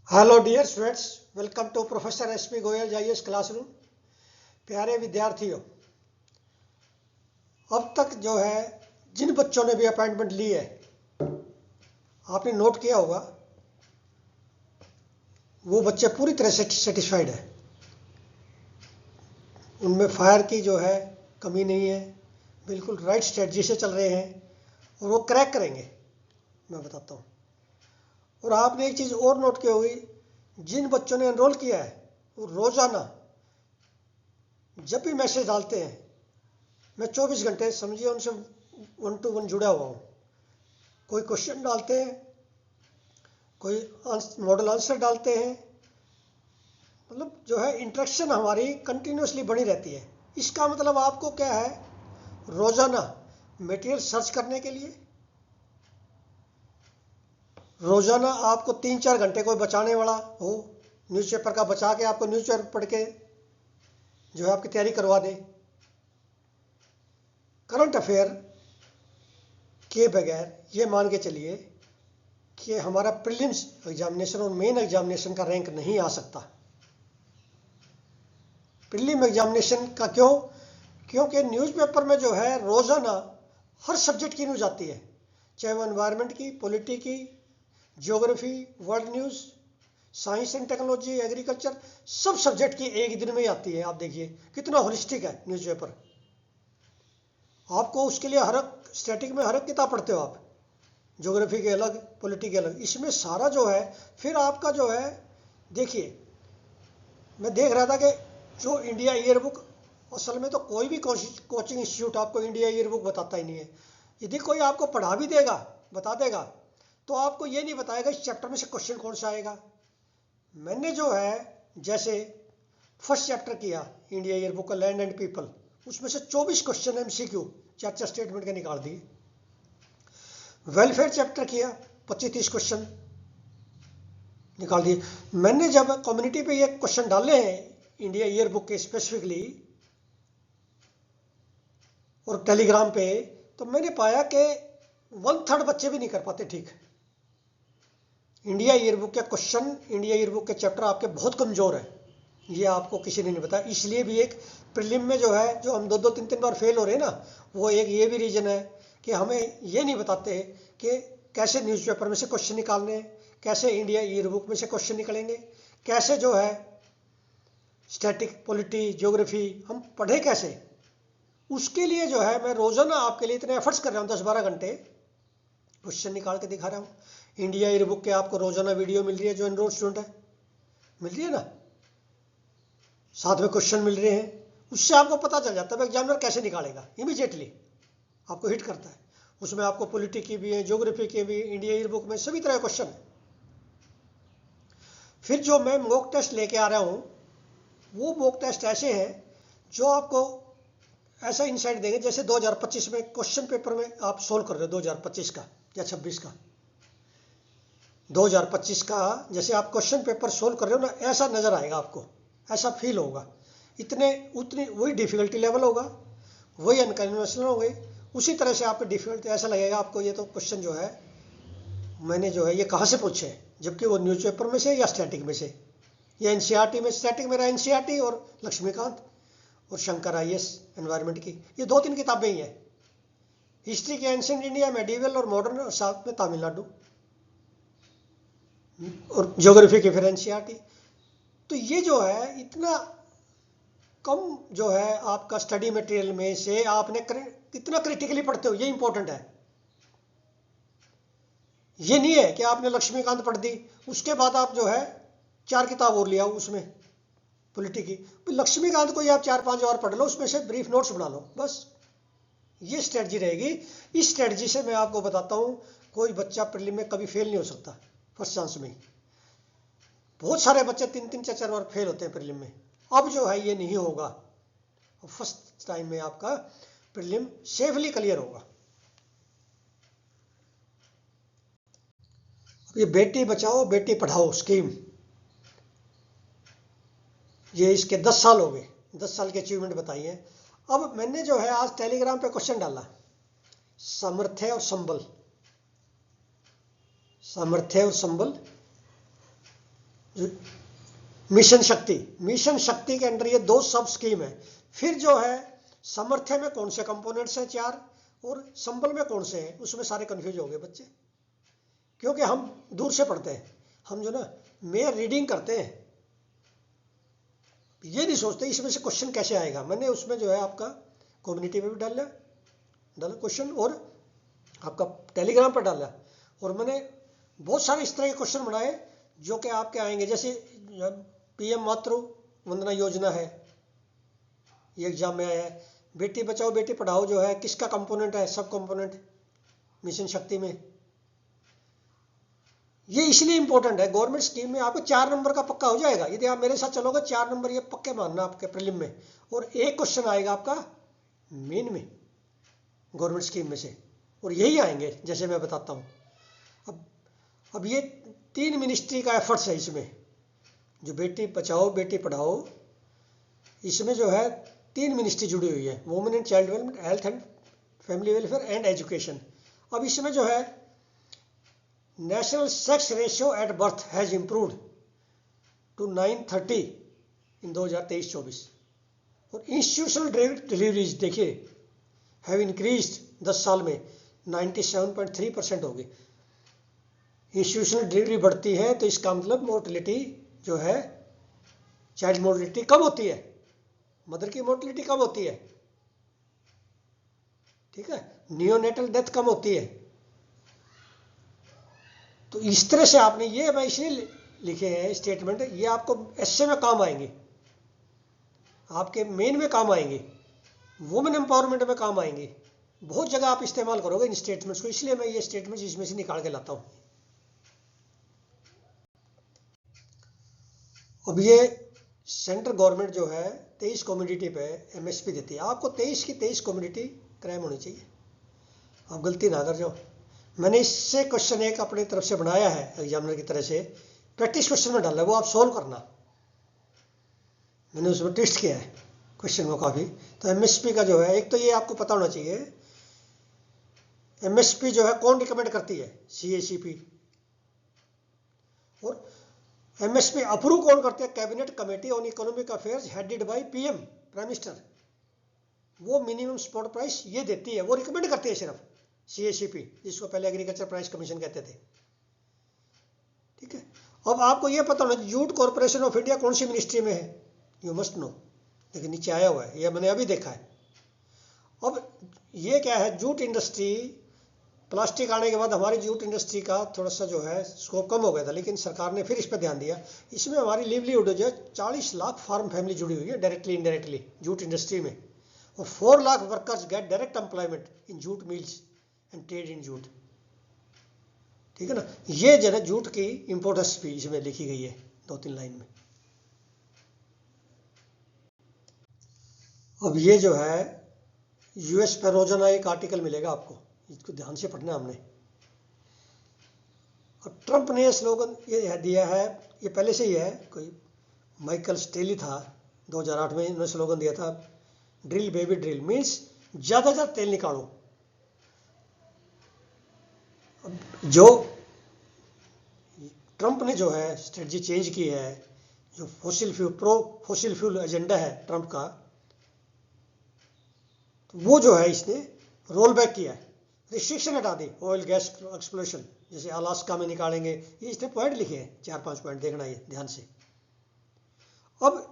Hello dear students, welcome to professor S P. Goyal जाइए classroom. प्यारे विद्यार्थियों, अब तक जो है जिन बच्चों ने भी अपॉइंटमेंट ली है, आपने नोट किया होगा वो बच्चे पूरी तरह से सेटिस्फाइड है। उनमें फायर की जो है कमी नहीं है, बिल्कुल राइट स्ट्रेटजी से चल रहे हैं और वो क्रैक करेंगे, मैं बताता हूँ। और आपने एक चीज़ और नोट की होगी, जिन बच्चों ने एनरोल किया है वो रोज़ाना जब भी मैसेज डालते हैं, मैं 24 घंटे समझिए उनसे 1-to-1 जुड़ा हुआ हूँ। कोई क्वेश्चन डालते हैं, कोई मॉडल आंसर डालते हैं, मतलब जो है इंटरेक्शन हमारी कंटिन्यूसली बनी रहती है। इसका मतलब आपको क्या है, रोज़ाना मटेरियल सर्च करने के लिए रोज़ाना आपको 3-4 घंटे कोई बचाने वाला हो, न्यूज़पेपर का बचा के आपको न्यूज़पेपर पढ़ के जो है आपकी तैयारी करवा दे। करंट अफेयर के बगैर ये मान के चलिए कि हमारा प्रीलिम्स एग्जामिनेशन और मेन एग्जामिनेशन का रैंक नहीं आ सकता। प्रीलिम एग्जामिनेशन का क्यों? क्योंकि न्यूज़पेपर में जो है रोज़ाना हर सब्जेक्ट की न्यूज़ आती है, चाहे वो एनवायरनमेंट की, पॉलिटी की, geography, world news, science and technology, agriculture, सब सब्जेक्ट की एक दिन में ही आती है। आप देखिए कितना होलिस्टिक है न्यूज़पेपर। आपको उसके लिए हर स्टैटिक में हर एक किताब पढ़ते हो आप, ज्योग्राफी के अलग, पॉलिटी के अलग, इसमें सारा जो है फिर आपका जो है। देखिए, मैं देख रहा था कि जो इंडिया ईयर बुक, असल में तो कोई भी कोचिंग इंस्टीट्यूट आपको इंडिया ईयर बुक बताता ही नहीं है। यदि कोई आपको पढ़ा भी देगा, बता देगा, तो आपको ये नहीं बताएगा इस चैप्टर में से क्वेश्चन कौन सा आएगा। मैंने जो है जैसे फर्स्ट चैप्टर किया इंडिया ईयर बुक का, लैंड एंड पीपल, उसमें से 24 क्वेश्चन एमसीक्यू 4-4 स्टेटमेंट के निकाल दिए। वेलफेयर चैप्टर किया, 25-30 क्वेश्चन निकाल दिए। मैंने जब कम्युनिटी पे ये क्वेश्चन डाले हैं इंडिया ईयर बुक के स्पेसिफिकली और टेलीग्राम पे, तो मैंने पाया कि 1/3 बच्चे भी नहीं कर पाते ठीक। इंडिया ईयर बुक के क्वेश्चन, इंडिया ईयर बुक के चैप्टर आपके बहुत कमजोर है, ये आपको किसी ने नहीं बताया। इसलिए भी एक प्रीलिम में जो है, जो हम 2-2, 3-3 बार फेल हो रहे हैं ना, वो एक ये भी रीजन है कि हमें ये नहीं बताते कि कैसे न्यूज़पेपर में से क्वेश्चन निकालने हैं, कैसे इंडिया ईयर बुक में से क्वेश्चन निकलेंगे, कैसे जो है स्टैटिक, पॉलिटी, ज्योग्राफी हम पढ़े कैसे। उसके लिए जो है मैं रोजाना आपके लिए इतने एफर्ट्स कर रहा हूँ, 10-12 घंटे क्वेश्चन निकाल के दिखा रहा हूँ। इंडिया ईयर बुक के आपको रोजाना वीडियो मिल रही है, जो एनरोल स्टूडेंट है मिल रही है ना, साथ में क्वेश्चन मिल रहे हैं। उससे आपको पता चल जाता है एग्जामिनर कैसे निकालेगा, इमीडिएटली आपको हिट करता है। उसमें आपको पॉलिटी की भी है, ज्योग्राफी की भी, इंडिया ईयर बुक में सभी तरह क्वेश्चन है। फिर जो मैं मॉक टेस्ट लेके आ रहा हूँ, वो मॉक टेस्ट ऐसे हैं जो आपको ऐसा इंसाइट देंगे जैसे 2025 में क्वेश्चन पेपर में आप सोल्व कर रहे हो, 2025 का या 26 का। 2025 का जैसे आप क्वेश्चन पेपर सोल्व कर रहे हो ना, ऐसा नजर आएगा आपको, ऐसा फील होगा। इतने उतनी वही डिफिकल्टी लेवल होगा, वही अनकन्वेंशनल होंगे, उसी तरह से आपको डिफिकल्टी ऐसा लगेगा आपको ये तो क्वेश्चन जो है मैंने जो है ये कहाँ से पूछे, जबकि वो न्यूज़पेपर में से या स्टैटिक में से या एनसीईआरटी में। स्टैटिक मेरा एनसीईआरटी और लक्ष्मीकांत और शंकर आईएएस एनवायरनमेंट की, ये 2-3 किताबें ही हैं। हिस्ट्री के एंशिएंट इंडिया, मेडिवल और मॉडर्न, और साथ में तमिलनाडु, और ज्योग्राफी के फिर एनसीईआरटी। तो ये जो है इतना कम जो है आपका स्टडी मटेरियल में से आपने कितना क्रिटिकली पढ़ते हो, ये इंपॉर्टेंट है। ये नहीं है कि आपने लक्ष्मीकांत पढ़ दी, उसके बाद आप जो है 4 किताब और लिया उसमें पॉलिटी की। लक्ष्मीकांत को ही आप 4-5 और पढ़ लो, उसमें से ब्रीफ नोट्स बना लो, बस ये स्ट्रेटजी रहेगी। इस स्ट्रेटजी से मैं आपको बताता हूँ कोई बच्चा प्रीलिम में कभी फेल नहीं हो सकता फर्स्ट चांस में। बहुत सारे बच्चे 3-3, 4-4 बार फेल होते हैं प्रीलिम में। अब जो है ये नहीं होगा, फर्स्ट टाइम में आपका प्रीलिम सेफली क्लियर होगा। ये बेटी बचाओ बेटी पढ़ाओ स्कीम, ये इसके 10 साल हो गए, 10 साल की अचीवमेंट बताई है। अब मैंने जो है आज टेलीग्राम पे क्वेश्चन डाला, सामर्थ्य और संबल, सामर्थ्य और संबल जो मिशन शक्ति, मिशन शक्ति के अंडर ये 2 सब स्कीम है। फिर जो है सामर्थ्य में कौन से कंपोनेंट्स हैं 4, और संबल में कौन से हैं, उसमें सारे कंफ्यूज हो गए बच्चे, क्योंकि हम दूर से पढ़ते हैं, हम जो ना मेयर रीडिंग करते हैं, ये नहीं सोचते इसमें से क्वेश्चन कैसे आएगा। मैंने उसमें जो है आपका कम्युनिटी में भी डाला क्वेश्चन, और आपका टेलीग्राम पर डाला, और मैंने बहुत सारे इस तरह के क्वेश्चन बनाए जो कि आपके आएंगे। जैसे पीएम मातृ वंदना योजना है, ये एग्जाम में आया है। बेटी बचाओ बेटी पढ़ाओ जो है किसका कंपोनेंट है, सब कंपोनेंट मिशन शक्ति में। ये इसलिए इंपॉर्टेंट है, गवर्नमेंट स्कीम में आपको 4 नंबर का पक्का हो जाएगा यदि आप मेरे साथ चलोगे। 4 नंबर ये पक्के मानना आपके प्रीलिम में, और एक क्वेश्चन आएगा आपका मेन में गवर्नमेंट स्कीम में से, और यही आएंगे जैसे मैं बताता हूँ। अब ये 3 मिनिस्ट्री का एफर्ट्स है इसमें, जो बेटी बचाओ बेटी पढ़ाओ, इसमें जो है 3 मिनिस्ट्री जुड़ी हुई है, women and child development, health and family welfare and education. अब इसमें जो है national sex ratio at birth has improved to 930 in 2023-24, और इंस्टीट्यूशनल डिलीवरीज देखिए हैव इंक्रीज्ड 10 साल में 97.3% हो गई। इंस्टीट्यूशनल डिलीवरी बढ़ती है तो इसका मतलब मोर्टिलिटी जो है, चाइल्ड मोर्टिलिटी कम होती है, मदर की मोर्टिलिटी कम होती है, ठीक है, नियोनेटल डेथ कम होती है। तो इस तरह से आपने ये, मैं इसलिए लिखे हैं स्टेटमेंट, ये आपको एसए में काम आएंगे, आपके मेन में काम आएंगे, वुमेन एम्पावरमेंट में काम आएंगे, बहुत जगह आप इस्तेमाल करोगे इन स्टेटमेंट्स को, इसलिए मैं ये स्टेटमेंट्स इसमें से निकाल के लाता हूँ। अब ये सेंट्रल गवर्नमेंट जो है 23 कम्युनिटी पे एमएसपी देती है, आपको 23 की 23 कम्युनिटी क्राइम होनी चाहिए, आप गलती ना कर जाओ। मैंने इससे क्वेश्चन एक अपनी तरफ से बनाया है एग्जामिनर की तरह से, प्रैक्टिस क्वेश्चन में डाला है, वो आप सोल्व करना, मैंने उसमें टेस्ट किया है क्वेश्चन को काफ़ी। तो एमएसपी का जो है, एक तो ये आपको पता होना चाहिए एमएसपी जो है कौन रिकमेंड करती है, सीएसीपी, और एमएसपी अप्रूव कौन करते हैं, cabinet committee on economic affairs headed by PM prime minister. वो मिनिमम सपोर्ट प्राइस ये देती है, वो रिकमेंड करती है सिर्फ सीएसीपी, जिसको पहले एग्रीकल्चर प्राइस कमीशन कहते थे, ठीक है। अब आपको ये पता होना जूट कॉर्पोरेशन ऑफ इंडिया कौन सी मिनिस्ट्री में है, यू मस्ट नो, लेकिन नीचे आया हुआ है, ये मैंने अभी देखा है। अब ये क्या है, जूट इंडस्ट्री, प्लास्टिक आने के बाद हमारी जूट इंडस्ट्री का थोड़ा सा जो है स्कोप कम हो गया था, लेकिन सरकार ने फिर इस पर ध्यान दिया। इसमें हमारी लिवलीहुड जो है 40 लाख फार्म फैमिली जुड़ी हुई है डायरेक्टली इनडायरेक्टली जूट इंडस्ट्री में, और 4 lakh workers get direct employment in jute mills and trade in jute, ठीक है ना। ये जो है जूट की इंपोर्टेंस भी इसमें लिखी गई है 2-3 लाइन में। अब ये जो है यूएस पर रोजाना एक आर्टिकल मिलेगा आपको, इसको ध्यान से पढ़ना हमने। और ट्रंप ने स्लोगन ये दिया है, ये पहले से ही है, कोई माइकल स्टेली था 2008 में, इन्होंने स्लोगन दिया था ड्रिल बेबी ड्रिल, मीन्स ज़्यादा से ज़्यादा तेल निकालो। जो ट्रंप ने जो है स्ट्रेटजी चेंज की है, जो fossil fuel pro fossil fuel agenda है ट्रंप का, तो वो जो है इसने रोल बैक किया है, रिस्ट्रिक्शन हटा दी ऑयल गैस एक्सप्लोरेशन, जैसे अलास्का में निकालेंगे, ये इसने पॉइंट लिखे हैं 4-5 पॉइंट, देखना ये ध्यान से। अब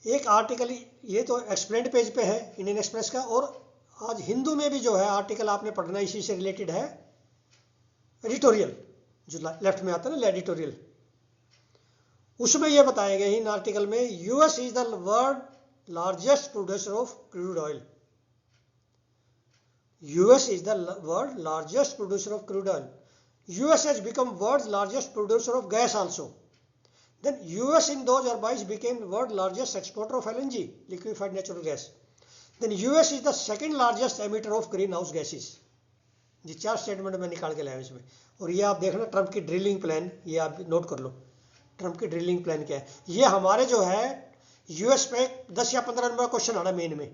एक आर्टिकल ये तो एक्सप्लेन्ड पेज पे है इंडियन एक्सप्रेस का, और आज हिंदू में भी जो है आर्टिकल आपने पढ़ना इसी से रिलेटेड है, एडिटोरियल जो लेफ्ट में आता है ना एडिटोरियल, उसमें यह बताया गया इन आर्टिकल में, US is the world largest producer of crude oil, US is the world largest producer of crude oil. US has become world's largest producer of gas also. Then US in 2022 became the world's largest exporter of LNG, liquefied natural gas. Then US is the second largest emitter of greenhouse gases. ये 4 statement में निकाल के लाया इसमें। और ये आप देखना ट्रंप की ड्रिलिंग प्लान, ये आप नोट कर लो, ट्रंप की ड्रिलिंग प्लान क्या है। ये हमारे जो है यूएस पे 10 या 15 नंबर क्वेश्चन आना मेन में,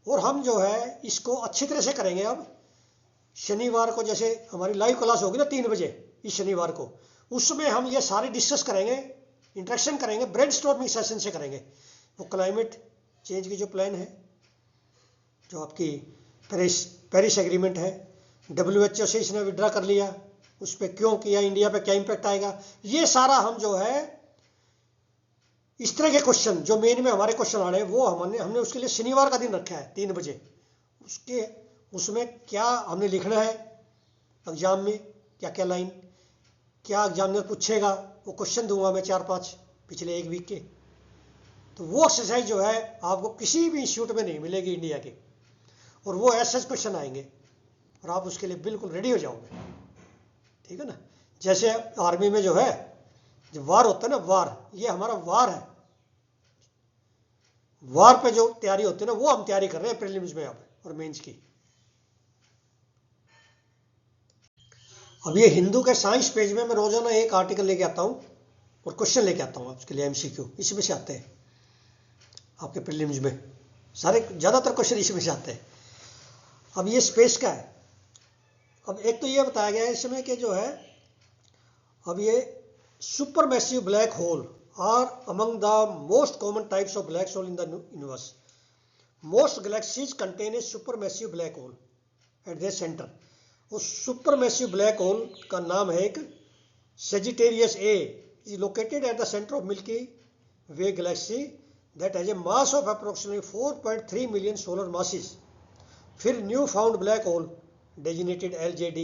और हम जो है इसको अच्छी तरह से करेंगे। अब शनिवार को जैसे हमारी लाइव क्लास होगी ना 3 बजे इस शनिवार को, उसमें हम ये सारे डिस्कस करेंगे, इंटरेक्शन करेंगे, ब्रेनस्टॉर्मिंग सेशन से करेंगे। वो क्लाइमेट चेंज की जो प्लान है, जो आपकी पेरिस एग्रीमेंट है, WHO से इसने विड्रा कर लिया, उस पर क्यों किया, इंडिया पे क्या इम्पैक्ट आएगा, ये सारा हम जो है इस तरह के क्वेश्चन जो मेन में हमारे क्वेश्चन आ रहे हैं वो हमने उसके लिए शनिवार का दिन रखा है 3 बजे। उसमें क्या हमने लिखना है एग्जाम में, क्या क्या लाइन, क्या एग्जामिनर पूछेगा, वो क्वेश्चन दूंगा मैं 4-5 पिछले 1 वीक के। तो वो एक्सरसाइज जो है आपको किसी भी इंस्टीट्यूट में नहीं मिलेगी इंडिया के, और वो ऐसे क्वेश्चन आएंगे और आप उसके लिए बिल्कुल रेडी हो जाओगे, ठीक है ना। जैसे आर्मी में जो है जो वार होता है ना, वार, ये हमारा वार है, वार पे जो तैयारी होती है ना वो हम तैयारी कर रहे हैं प्रीलिम्स में अब और मेंस की। अब ये हिंदू के साइंस पेज में मैं रोजाना एक आर्टिकल लेके आता हूँ और क्वेश्चन लेके आता हूँ उसके लिए MCQ, इसमें से आते हैं आपके प्रीलिम्स में, सारे ज़्यादातर क्वेश्चन इसमें से आते हैं। अब ये स्पेस का है। अब एक तो ये बताया गया है इसमें कि जो है अब ये super massive black hole are among the most common types of black hole in the universe. Most galaxies contain a super massive black hole at their centre. उस सुपर मैसिव ब्लैक होल का नाम है एक Sagittarius A, is located at the centre of Milky Way galaxy that has a mass of approximately 4.3 million solar masses. फिर new found black hole designated LJD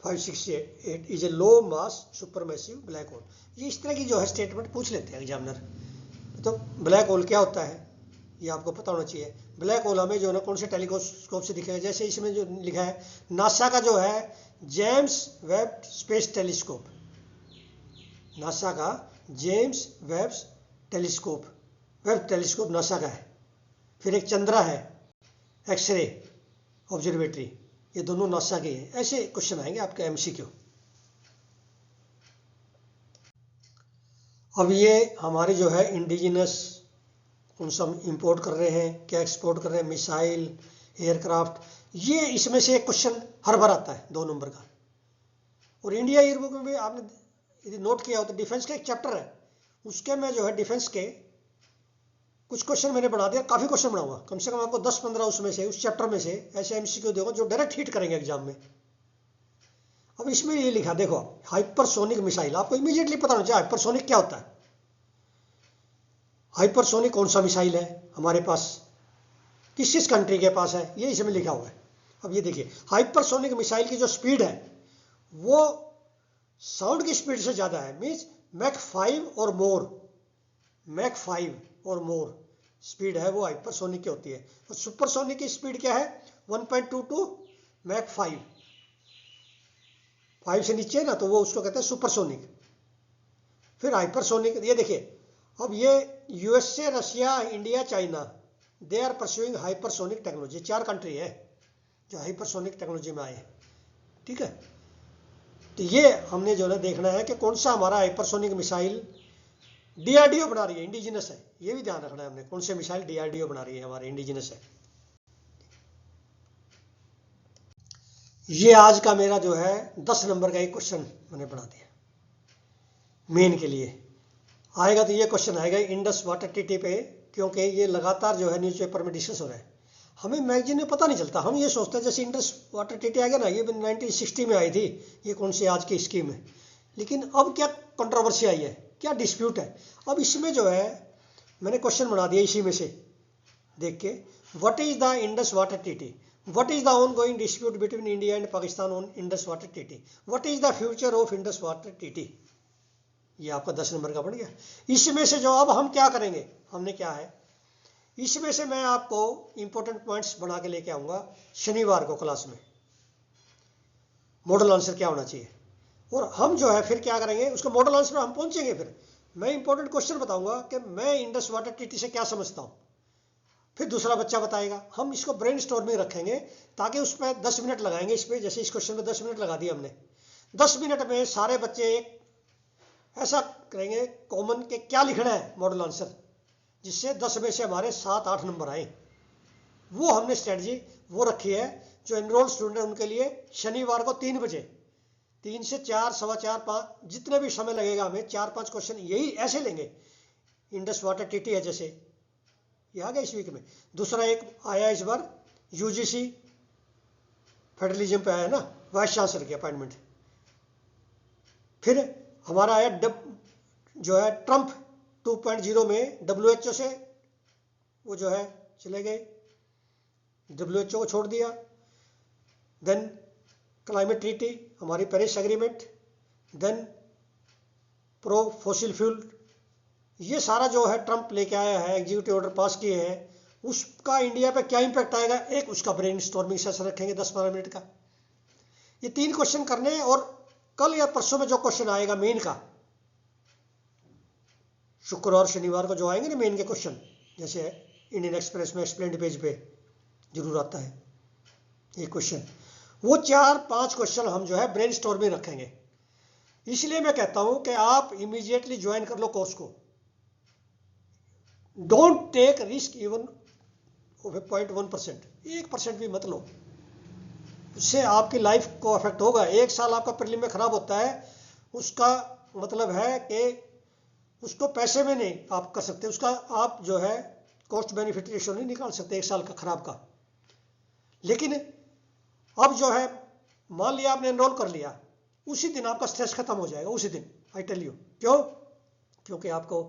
568 is a low mass supermassive black hole. ये इस तरह की जो है statement पूछ लेते हैं एग्जामिनर। तो ब्लैक होल क्या होता है ये आपको पता होना चाहिए। ब्लैक होल हमें जो है ना कौन से टेलीस्कोप से दिखेगा, जैसे इसमें जो लिखा है नासा का जो है James Webb space telescope, NASA का जेम्स वेब टेलीस्कोप नासा का है। फिर एक चंद्रा है एक्सरे ऑब्जर्वेटरी, ये दोनों नासा के हैं। ऐसे क्वेश्चन आएंगे आपके MCQ। अब ये हमारे जो है इंडिजिनस कौन सा हम इंपोर्ट कर रहे हैं, क्या एक्सपोर्ट कर रहे हैं, मिसाइल, एयरक्राफ्ट, ये इसमें से एक क्वेश्चन हर बार आता है 2 नंबर का। और इंडिया ईयरबुक में भी आपने यदि नोट किया हो तो डिफेंस का एक चैप्टर है, उसके में जो है डिफेंस के कुछ क्वेश्चन मैंने बना दिया, काफ़ी क्वेश्चन बनाऊंगा, कम से कम आपको 10-15 उसमें से उस चैप्टर में से ऐसे MCQ देखो जो डायरेक्ट हिट करेंगे एग्जाम में। अब इसमें ये लिखा देखो, हाइपरसोनिक मिसाइल, आपको इमीडिएटली पता होना चाहिए हाइपरसोनिक क्या होता है। हाइपरसोनिक कौन सा मिसाइल है हमारे पास, किस कंट्री के पास है, ये इसमें लिखा हुआ है। अब ये देखिए हाइपरसोनिक मिसाइल की जो स्पीड है वो साउंड की स्पीड से ज़्यादा है, मीन्स मैक 5 और मोर, मैक 5 और मोर स्पीड है वो हाइपरसोनिक की होती है। और सुपरसोनिक की स्पीड क्या है 1.22 मैक 5 से नीचे ना, तो वो उसको कहते हैं सुपरसोनिक। फिर हाइपरसोनिक, ये देखिए अब ये USA, Russia, India, China, they are pursuing hypersonic technology. 4 country है जो हाइपरसोनिक टेक्नोलॉजी में आए हैं, ठीक है। तो ये हमने जो है देखना है कि कौन सा हमारा हाइपरसोनिक मिसाइल DRDO बना रही है, इंडिजिनस है, ये भी ध्यान रखना है हमने, कौन से मिसाइल DRDO बना रही है हमारे इंडिजिनस है। ये आज का मेरा जो है 10 नंबर का एक क्वेश्चन मैंने बना दिया मेन के लिए। आएगा तो ये क्वेश्चन आएगा इंडस वाटर ट्रीटी पे, क्योंकि ये लगातार जो है न्यूज़पेपर में डिस्कस हो रहा है। हमें मैगजीन में पता नहीं चलता, हम ये सोचते हैं जैसे इंडस वाटर ट्रीटी आ गया ना, ये 1960 में आई थी, ये कौन सी आज की स्कीम है। लेकिन अब क्या कंट्रोवर्सी आई है, क्या डिस्प्यूट है। अब इसमें जो है मैंने क्वेश्चन बना दिया इसी में से देख के, what is the Indus water treaty, what is the on going dispute between India and Pakistan on Indus water treaty, what is the future of Indus water treaty. ये आपका 10 नंबर का बन गया। इसमें से जो अब हम क्या करेंगे, हमने क्या है इसमें से मैं आपको इंपॉर्टेंट पॉइंट्स बना के लेके आऊंगा शनिवार को क्लास में, मॉडल आंसर क्या होना चाहिए। और हम जो है फिर क्या करेंगे, उसका मॉडल आंसर हम पहुंचेंगे, फिर मैं इंपॉर्टेंट क्वेश्चन बताऊंगा कि मैं इंडस वाटर ट्रीटी से क्या समझता हूं, फिर दूसरा बच्चा बताएगा। हम इसको ब्रेन स्टॉर्मिंग रखेंगे ताकि उस पर 10 मिनट लगाएंगे, इस पर जैसे इस क्वेश्चन में 10 मिनट लगा दिए हमने। 10 मिनट में सारे बच्चे ऐसा करेंगे कॉमन के क्या लिखना है मॉडल आंसर, जिससे 10 में से हमारे 7-8 नंबर आए। वो हमने स्ट्रेटजी वो रखी है। जो एनरोल्ड स्टूडेंट है उनके लिए शनिवार को 3 बजे 3 से 4, सवा 4, 5 जितने भी समय लगेगा हमें 4-5 क्वेश्चन यही ऐसे लेंगे। इंडस वाटर टीटी है जैसे, ये आ गया इस वीक में। दूसरा एक आया इस बार यूजीसी फेडरलिज्म पे आया ना, वाइस चांसलर की अपॉइंटमेंट। फिर हमारा आया जो है ट्रंप 2.0 में WHO से वो जो है चले गए, WHO को छोड़ दिया। देन क्लाइमेट ट्रीटी, हमारी Paris agreement, then pro fossil fuel, ये सारा जो है ट्रंप लेके आया है, एग्जीक्यूटिव ऑर्डर पास किए हैं, उसका इंडिया पे क्या इंपैक्ट आएगा, एक उसका ब्रेन स्टॉर्मिंग सेशन रखेंगे 10-12 मिनट का। ये 3 क्वेश्चन करने हैं, और कल या परसों में जो क्वेश्चन आएगा मेन का, शुक्रवार शनिवार को जो आएंगे ना मेन के क्वेश्चन, जैसे इंडियन एक्सप्रेस में एक्सप्लेन्ड पेज पे जरूर आता है ये क्वेश्चन, वो 4-5 क्वेश्चन हम जो है ब्रेन स्टॉर्मिंग रखेंगे। इसलिए मैं कहता हूं कि आप इमीडिएटली ज्वाइन कर लो कोर्स को। डोंट टेक रिस्क इवन 0.1%, 1% भी मत लो, उससे आपकी लाइफ को अफेक्ट होगा। 1 साल आपका प्रीलिम में खराब होता है, उसका मतलब है कि उसको पैसे में नहीं आप कर सकते, उसका आप जो है कॉस्ट बेनिफिट रेशियो नहीं निकाल सकते 1 साल का खराब का। लेकिन अब जो है मान लिया आपने एनरोल कर लिया, उसी दिन आपका स्ट्रेस खत्म हो जाएगा, उसी दिन। आई टेल यू क्यों? क्योंकि आपको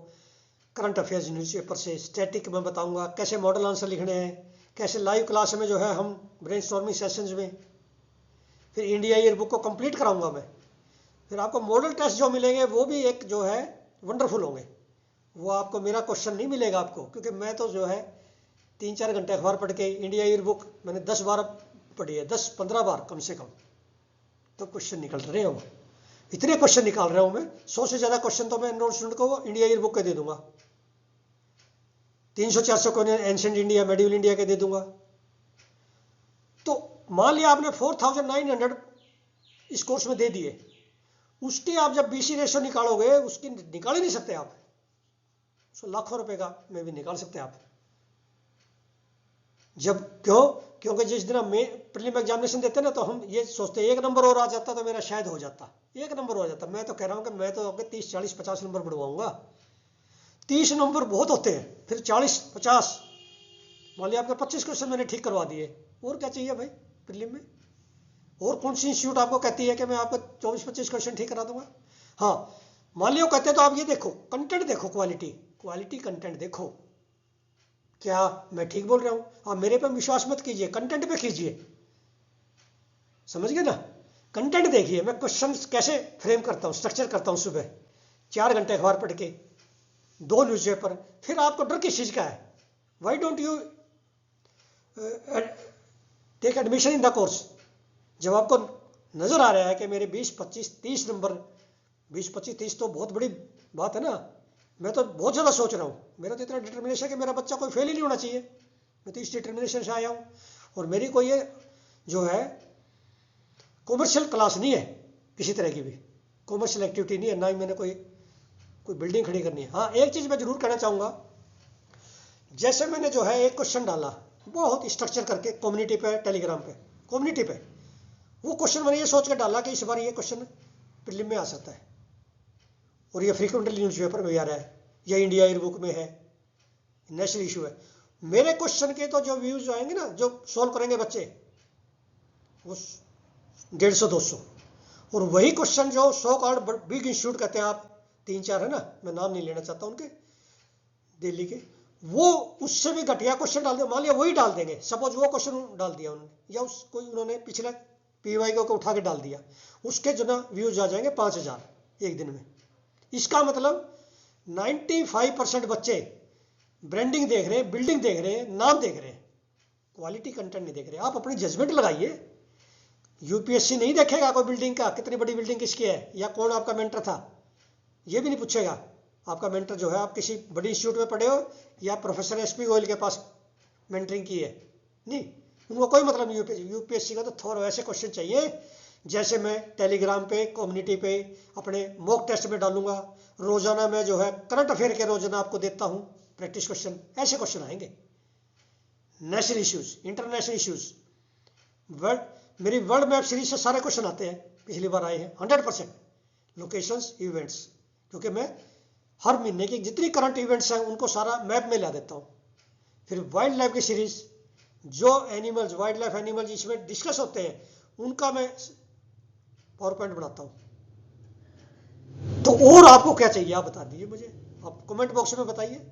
करंट अफेयर्स न्यूज़पेपर से, स्टैटिक में बताऊंगा कैसे मॉडल आंसर लिखने हैं, कैसे लाइव क्लास में जो है हम ब्रेनस्टॉर्मिंग सेशंस में, फिर इंडिया ईयर बुक को कंप्लीट कराऊंगा मैं। फिर आपको मॉडल टेस्ट जो मिलेंगे वो भी एक जो है वंडरफुल होंगे। वो आपको मेरा क्वेश्चन नहीं मिलेगा आपको, क्योंकि मैं तो जो है 3-4 घंटे अखबार पढ़ के इंडिया ईयर बुक मैंने 10 बार पढ़ी है, 10-15 बार कम से कम, तो क्वेश्चन निकल रहे हो। इतने क्वेश्चन निकाल रहा हूं मैं, 100 से ज्यादा क्वेश्चन तो मैं एनरोल स्टूडेंट को इंडिया ईयर बुक के दे दूंगा, 300-400 को एंशिएंट इंडिया, मेडिवल इंडिया के दे दूंगा। तो मान लिया आपने 4900 इस कोर्स में दे दिए, उसकी आप जब BC रेशियो निकालोगे, उसकी निकाल ही नहीं सकते आप, उसको लाखों रुपए का में भी निकाल सकते आप। जब क्यों? क्योंकि जिस दिन हम प्रीलिम एग्जामिनेशन देते ना, तो हम ये सोचते 1 नंबर और आ जाता तो मेरा शायद हो जाता, 1 नंबर हो जाता। मैं तो कह रहा हूं कि मैं तो आपके 30, 40, 50 नंबर बढ़वाऊंगा। 30 नंबर बहुत होते हैं, फिर 40, 50, मान लिया आपके 25 क्वेश्चन मैंने ठीक करवा दिए, और क्या चाहिए भाई प्रीलिम में? और कौन सी इंस्टीट्यूट आपको कहती है कि मैं आपको 24-25 क्वेश्चन ठीक करा दूंगा? हाँ, मान लिया कहते हैं तो आप ये देखो, कंटेंट देखो, क्वालिटी कंटेंट देखो। क्या मैं ठीक बोल रहा हूं? आप मेरे पे विश्वास मत कीजिए, कंटेंट पे कीजिए, समझ गए ना? कंटेंट देखिए, मैं क्वेश्चन कैसे फ्रेम करता हूं, स्ट्रक्चर करता हूं। सुबह 4 घंटे अखबार पढ़ के, 2 न्यूज़पेपर, फिर आपको डर किस चीज का है? Why don't you take admission in the course? जब आपको नजर आ रहा है कि मेरे 20, 25, 30 नंबर, 20, 25, 30 तो बहुत बड़ी बात है ना, मैं तो बहुत ज़्यादा सोच रहा हूँ, मेरा तो इतना डिटर्मिनेशन है कि मेरा बच्चा कोई फेल ही नहीं होना चाहिए, मैं तो इस डिटर्मिनेशन से आया हूँ। और मेरी कोई ये जो है कॉमर्शियल क्लास नहीं है, किसी तरह की भी कॉमर्शियल एक्टिविटी नहीं है, ना ही मैंने कोई बिल्डिंग खड़ी करनी है। हाँ, एक चीज़ मैं जरूर कहना चाहूँगा, जैसे मैंने जो है एक क्वेश्चन डाला बहुत स्ट्रक्चर करके कम्युनिटी पे, टेलीग्राम पे, कम्युनिटी पे, वो क्वेश्चन मैंने ये सोच कर डाला कि इस बार ये क्वेश्चन प्रीलिम में आ सकता है, और ये फ्रीक्वेंटली न्यूज़पेपर में भी आ रहा है, या इंडिया ईयर बुक में है, नेशनल इशू है। मेरे क्वेश्चन के तो जो व्यूज आएंगे ना, जो सॉल्व करेंगे बच्चे, वो 150-200, और वही क्वेश्चन जो 100 कार्ड बिग इंस्टीट्यूट कहते हैं आप, 3-4 है ना, मैं नाम नहीं लेना चाहता उनके, दिल्ली के, वो उससे भी घटिया क्वेश्चन डाल दे, मान लिया वही डाल देंगे, सपोज वो क्वेश्चन डाल दिया उन्होंने, या कोई उन्होंने पिछले PY को उठा के डाल दिया, उसके जो ना व्यूज आ जाएंगे 5000 एक दिन में। इसका मतलब 95% बच्चे ब्रांडिंग देख रहे हैं, बिल्डिंग देख रहे हैं, नाम देख रहे हैं, क्वालिटी कंटेंट नहीं देख रहे। आप अपनी जजमेंट लगाइए। UPSC नहीं देखेगा कोई बिल्डिंग का, कितनी बड़ी बिल्डिंग किसकी है, या कौन आपका मेंटर था, ये भी नहीं पूछेगा। आपका मेंटर जो है, आप किसी बड़ी इंस्टीट्यूट में पढ़े हो या प्रोफेसर SP गोयल के पास मेंटरिंग की है, नहीं, उनको कोई मतलब नहीं। UPSC का तो थोड़ा ऐसे क्वेश्चन चाहिए जैसे मैं टेलीग्राम पे, कम्युनिटी पे, अपने मॉक टेस्ट में डालूंगा, रोजाना मैं जो है करंट अफेयर के रोजाना आपको देता हूं प्रैक्टिस क्वेश्चन, ऐसे क्वेश्चन आएंगे। नेशनल इश्यूज, इंटरनेशनल इश्यूज, मेरी वर्ल्ड मैप सीरीज से सारे क्वेश्चन आते हैं, पिछली बार आए हैं 100% लोकेशंस इवेंट्स, क्योंकि मैं हर महीने की जितनी करंट इवेंट्स हैं उनको सारा मैप में ला देता हूँ। फिर वाइल्ड लाइफ की सीरीज, जो एनिमल्स वाइल्ड लाइफ एनिमल्स इसमें डिस्कस होते हैं उनका मैं पावर पॉइंट बनाता हूँ। तो और आपको क्या चाहिए आप बता दीजिए मुझे, आप कमेंट बॉक्स में बताइए।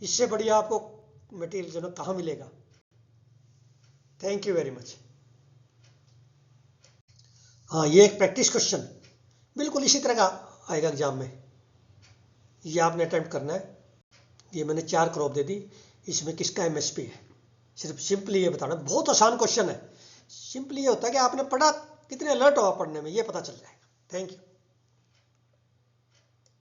इससे बढ़िया आपको मटेरियल जो है कहाँ मिलेगा। Thank you very much. हाँ, ये एक प्रैक्टिस क्वेश्चन बिल्कुल इसी तरह का आएगा एग्जाम में, ये आपने अटेम्प्ट करना है। ये मैंने 4 क्रॉप दे दी, इसमें किसका एमएसपी है, सिर्फ सिंपली ये बताना। बहुत आसान क्वेश्चन है, सिंपली ये होता है कि आपने पढ़ा, कितने अलर्ट हो आप पढ़ने में, ये पता चल जाएगा। Thank you.